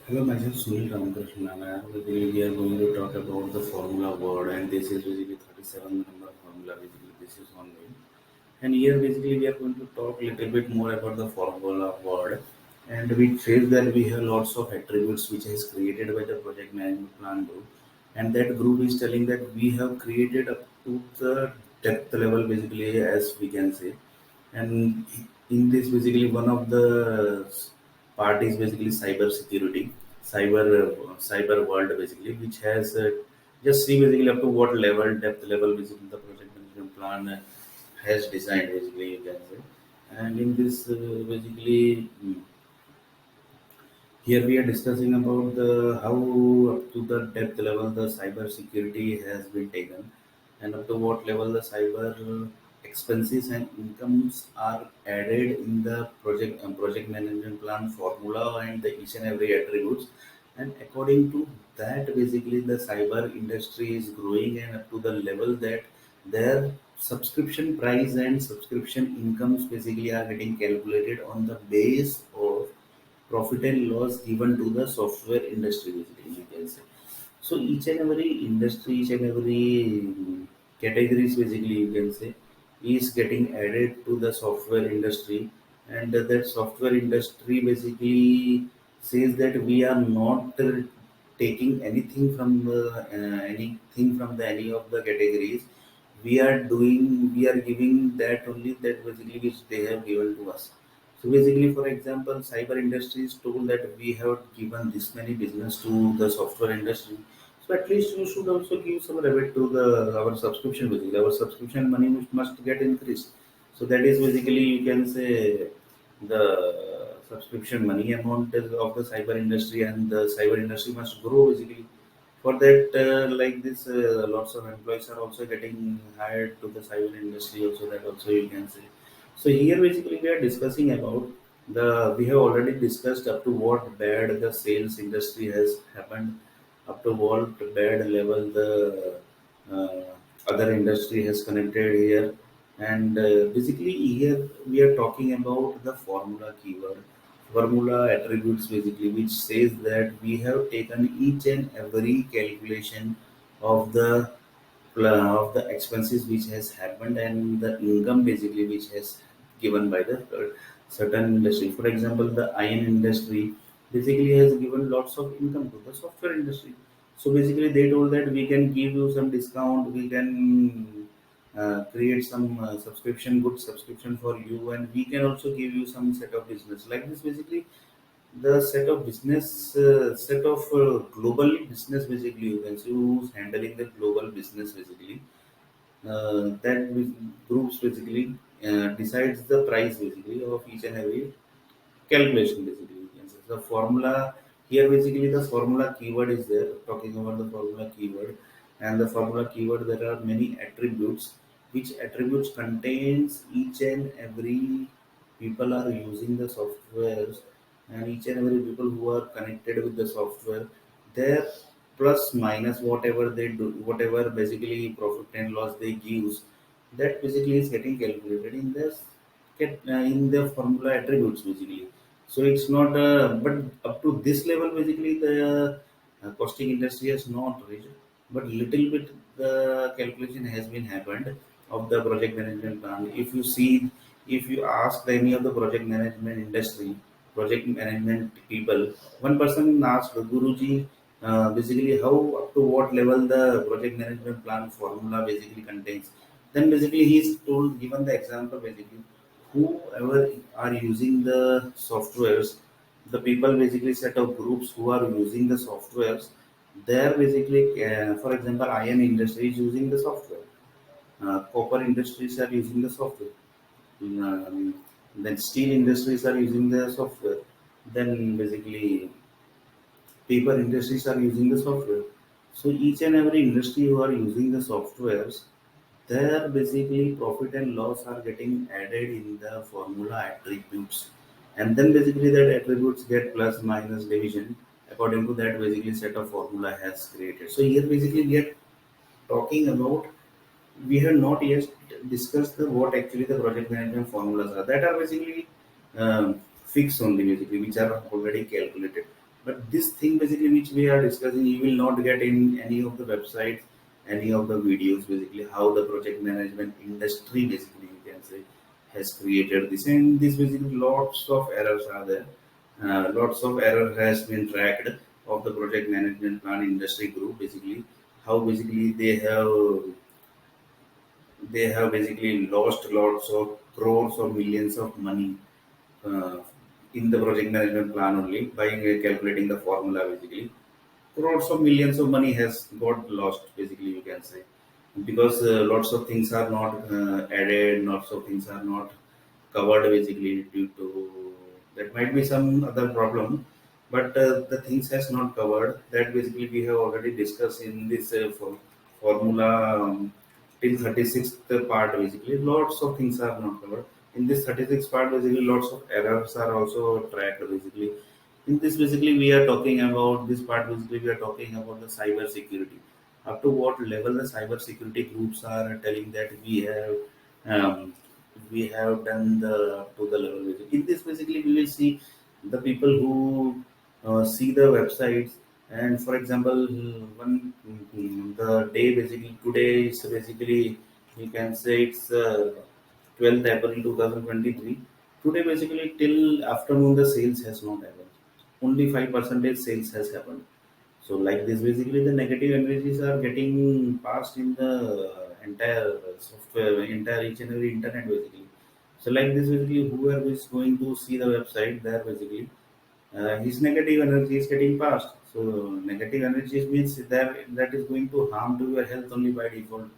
Hello, myself Sunil Ramakrishnan. Basically, we are going to talk about the formula word, and this is basically 37 number formula. Basically, this is only. And here, basically, we are going to talk a little bit more about the formula word, and we says that we have lots of attributes which is created by the project management plan group, and that group is telling that we have created up to the depth level, basically, as we can say. And in this, basically, one of the part is basically cyber security, cyber world, basically, which has just see basically up to what level, depth level, basically the project management plan has designed, basically, you can say. And in this, basically, here we are discussing about the how up to the depth level the cyber security has been taken, and up to what level the cyber expenses and incomes are added in the project management plan formula and the each and every attributes. And according to that, basically the cyber industry is growing, and up to the level that their subscription price and subscription incomes basically are getting calculated on the base of profit and loss given to the software industry, basically, you can say. So each and every industry, each and every categories, basically, you can say, is getting added to the software industry. And that software industry basically says that we are not taking anything from the any of the categories. We are giving that only that basically which they have given to us. So basically, for example, cyber industries told that we have given this many business to the software industry. So at least you should also give some rebate to the our subscription. Basically, our subscription money must get increased. So that is basically, you can say, the subscription money amount is of the cyber industry, and the cyber industry must grow, basically. For that, like this, lots of employees are also getting hired to the cyber industry. Also, that also you can say. So here, basically, we are discussing about the. We have already discussed up to what bad the sales industry has happened, up to what bad level the uh, other industry has connected here. And basically, here we are talking about the formula keyword, formula attributes, basically, which says that we have taken each and every calculation of the of the expenses which has happened, and the income, basically, which has given by the certain industry. For example, the iron industry basically has given lots of income to the software industry. So basically, they told that we can give you some discount, we can create some good subscription for you, and we can also give you some set of business like this. Basically, the set of global business, basically, you can see who's handling the global business, basically. Groups basically decides the price, basically, of each and every calculation, basically, you can say. The formula here, basically, the formula keyword is there, talking about the formula keyword. And the formula keyword, there are many attributes, which attributes contains each and every people are using the softwares, and each and every people who are connected with the software, their plus minus whatever they do, whatever basically profit and loss they gives, that basically is getting calculated in this in the formula attributes, basically. So it's not but up to this level, basically, the costing industry has not reached, but little bit the calculation has been happened of the project management plan. If you see, if you ask any of the project management industry, project management people, one person asked Guruji, basically, how up to what level the project management plan formula basically contains. Then basically he's told, given the example, basically, whoever are using the softwares, the people, basically, set of groups who are using the softwares, they're basically, for example, iron industry is using the software, copper industries are using the software, then steel industries are using the software, then basically paper industries are using the software. So each and every industry who are using the softwares, there basically profit and loss are getting added in the formula attributes. And then basically that attributes get plus minus division according to that basically set of formula has created. So here basically we are talking about, we have not yet discussed the what actually the project management formulas are. That are basically fixed only, basically, which are already calculated. But this thing basically which we are discussing, you will not get in any of the websites, any of the videos. Basically, how the project management industry basically you can say has created this, and this basically lots of errors are there. Lots of error has been tracked of the project management plan industry group. Basically, how basically they have basically lost lots of crores or millions of money uh, in the project management plan only by calculating the formula basically crores of millions of money has got lost basically you can say because lots of things are not added, lots of things are not covered basically due to that might be some other problem, but the things has not covered that basically we have already discussed in this formula till 36th part basically lots of things are not covered in this 36th part basically lots of errors are also tracked basically in this basically we are talking about this part basically we are talking about the cyber security up to what level the cyber security groups are telling that um, we have done the to the level basically. In this basically we will see the people who see the websites and for example one the day basically today is basically you can say it's 12th April 2023. Today basically till afternoon the sales has not happened. Only 5% sales has happened. So like this basically the negative energies are getting passed in the entire software, entire each and every internet basically. So like this basically whoever is going to see the website there basically his negative energy is getting passed. So negative energies means that is going to harm to your health only by default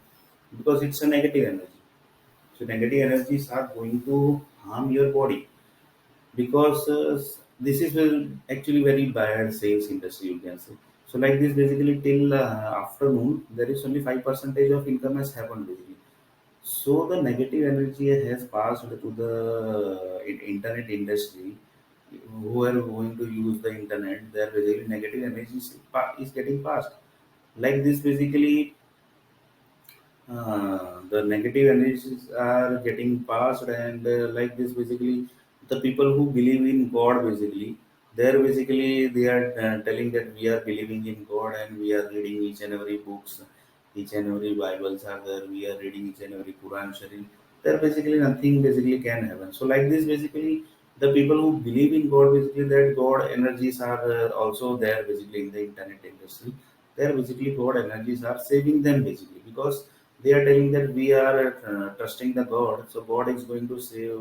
because it's a negative energy. So negative energies are going to harm your body because this is actually very bad sales industry you can say. So like this basically till afternoon there is only 5% of income has happened basically. So the negative energy has passed to the internet industry. Who are going to use the internet, their basically negative energy is getting passed. Like this basically the negative energies are getting passed and like this basically the people who believe in god basically they're basically they are telling that we are believing in god and we are reading each and every books, each and every bibles are there, we are reading each and every quran sharif, there basically nothing basically can happen. So like this basically the people who believe in god basically that god energies are also there basically in the internet industry, there basically god energies are saving them basically because they are telling that we are trusting the god so god is going to save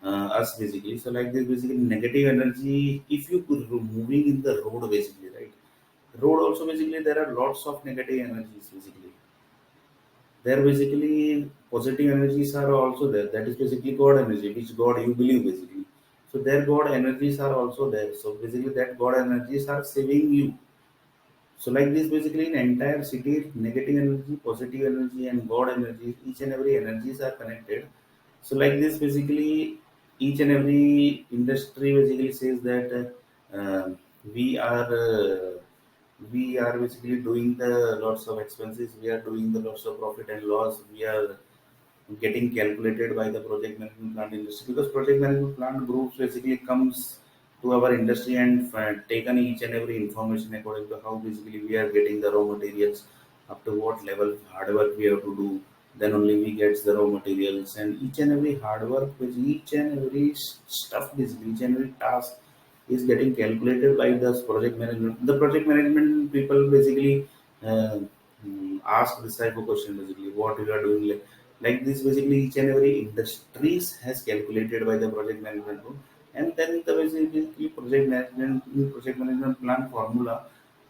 us basically. So like this basically negative energy if you could moving in the road basically right, road also basically there are lots of negative energies basically, there basically positive energies are also there, that is basically god energy which god you believe basically. So their god energies are also there, so basically that god energies are saving you. So like this, basically in entire city, negative energy, positive energy, and God energy, each and every energies are connected. So like this, basically each and every industry basically says that we are basically doing the lots of expenses, we are doing the lots of profit and loss, we are getting calculated by the project management plant industry because project management plant groups basically comes to our industry and taken each and every information according to how basically we are getting the raw materials up to what level hard work we have to do, then only we get the raw materials and each and every hard work with each and every stuff basically each and every task is getting calculated by the project management. The project management people basically ask this type of question basically what we are doing like this basically each and every industries has calculated by the project management group and then the basically project management plan formula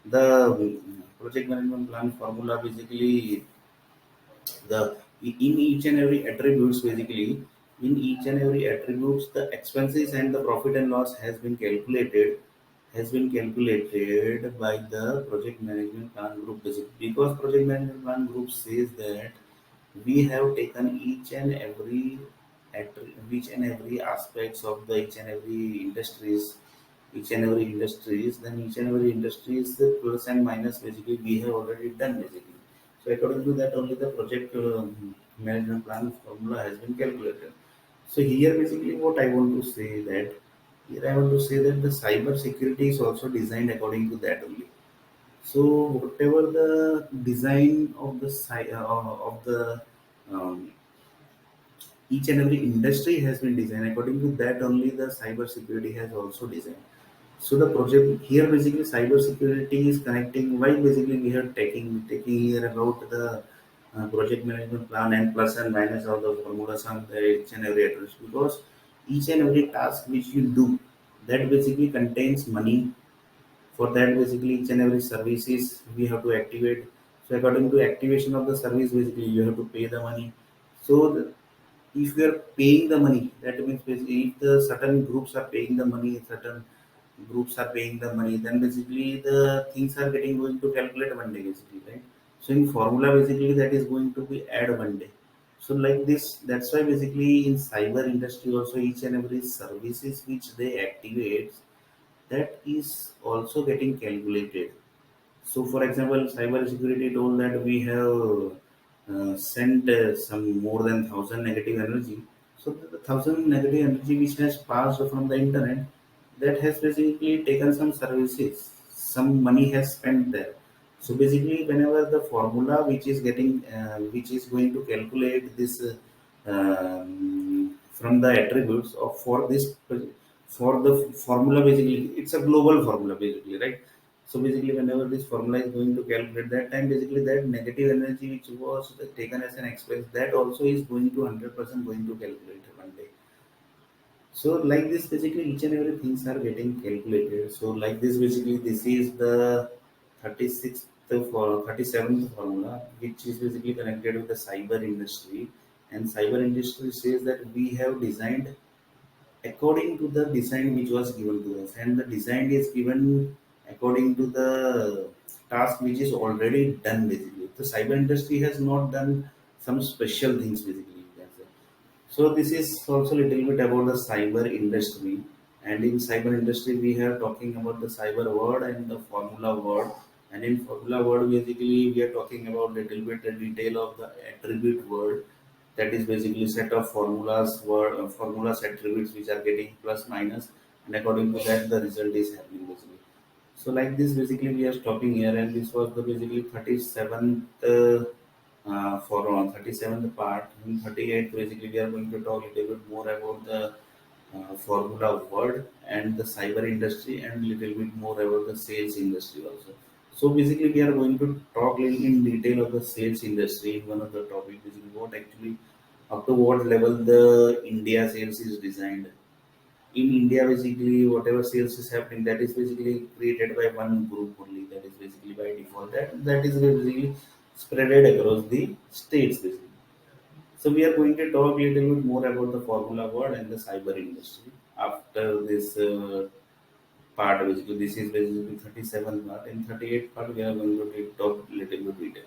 the project management plan formula basically the in each and every attributes basically in each and every attributes the expenses and the profit and loss has been calculated by the project management plan group basically because project management plan group says that we have taken each and every aspects of the each and every industries, then each and every industries the plus and minus basically we have already done basically. So according to that only the project management plan formula has been calculated. So here basically what I want to say that Here I want to say that the cyber security is also designed according to that only. So whatever the design of the of the um, each and every industry has been designed according to that only, the cyber security has also designed. So the project here basically cyber security is connecting. Why basically we are taking here about the project management plan and plus and minus of the formulas on the each and every address, because each and every task which you do, that basically contains money. For that basically each and every services we have to activate. So according to activation of the service, basically you have to pay the money. So if we are paying the money, that means basically if the certain groups are paying the money, certain groups are paying the money, then basically the things are getting going to calculate one day basically, right? So in formula basically that is going to be add one day. So like this, that's why basically in cyber industry also each and every services which they activate, that is also getting calculated. So, for example, cybersecurity told that we have sent some more than 1,000 negative energy. So, the 1,000 negative energy which has passed from the internet, that has basically taken some services, some money has spent there. So, basically, whenever the formula which is going to calculate this from the attributes of for this for the formula, basically, it's a global formula, basically, right? So basically, whenever this formula is going to calculate that time, basically that negative energy which was taken as an expense, that also is going to 100% going to calculate one day. So like this, basically each and every things are getting calculated. So like this, basically this is the 36th for 37th formula, which is basically connected with the cyber industry. And cyber industry says that we have designed according to the design which was given to us, and the design is given according to the task which is already done basically. The cyber industry has not done some special things basically, you can say. So this is also a little bit about the cyber industry. And in cyber industry we are talking about the cyber word and the formula word. And in formula word basically we are talking about little bit the detail of the attribute word. That is basically set of formulas attributes which are getting plus minus, and according to that the result is happening basically. So like this basically we are stopping here, and this was the basically 37th for 37th part. In 38 basically we are going to talk a little bit more about the formula word and the cyber industry, and little bit more about the sales industry also. So basically we are going to talk in detail of the sales industry in one of the topic, basically what actually up to what level the India sales is designed. In India, basically, whatever sales is happening, that is basically created by one group only. That is basically by default. That is basically spreaded across the states, basically. So we are going to talk a little bit more about the formula word and the cyber industry after this part. Basically, this is basically 37 part. In 38 part, we are going to talk a little bit detail.